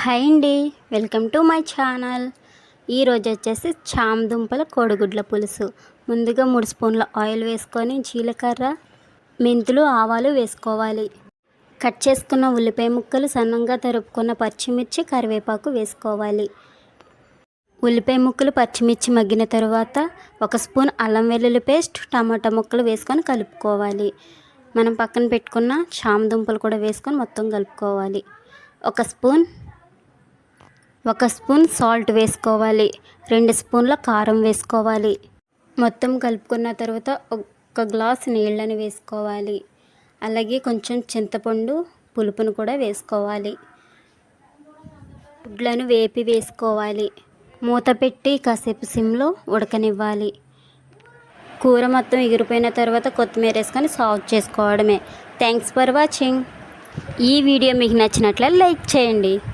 Hi అండి, welcome to my channel. ఈరోజు వచ్చేసి చామ దుంపల కోడిగుడ్ల పులుసు. ముందుగా 3 స్పూన్ల ఆయిల్ వేసుకొని జీలకర్ర, మెంతులు, ఆవాలు వేసుకోవాలి. కట్ చేసుకున్న ఉల్లిపాయ ముక్కలు, సన్నంగా తరుపుకున్న పచ్చిమిర్చి, కరివేపాకు వేసుకోవాలి. ఉల్లిపాయ ముక్కలు, పచ్చిమిర్చి మగ్గిన తర్వాత 1 స్పూన్ అల్లం వెల్లుల్లి పేస్ట్, టమాటా ముక్కలు వేసుకొని కలుపుకోవాలి. మనం పక్కన పెట్టుకున్న చామ దుంపలు కూడా వేసుకొని మొత్తం కలుపుకోవాలి. ఒక స్పూన్ సాల్ట్ వేసుకోవాలి. 2 స్పూన్ల కారం వేసుకోవాలి. మొత్తం కలుపుకున్న తర్వాత 1 గ్లాస్ నీళ్ళని వేసుకోవాలి. అలాగే కొంచెం చింతపండు పులుపును కూడా వేసుకోవాలి. గుడ్లను వేపి వేసుకోవాలి. మూత పెట్టి కాసేపు సిమ్లో ఉడకనివ్వాలి. కూర మొత్తం ఎగిరిపోయిన తర్వాత కొత్తిమీర వేసుకొని సర్వ్ చేసుకోవడమే. Thanks for watching. ఈ వీడియో మీకు నచ్చినట్లయితే లైక్ చేయండి.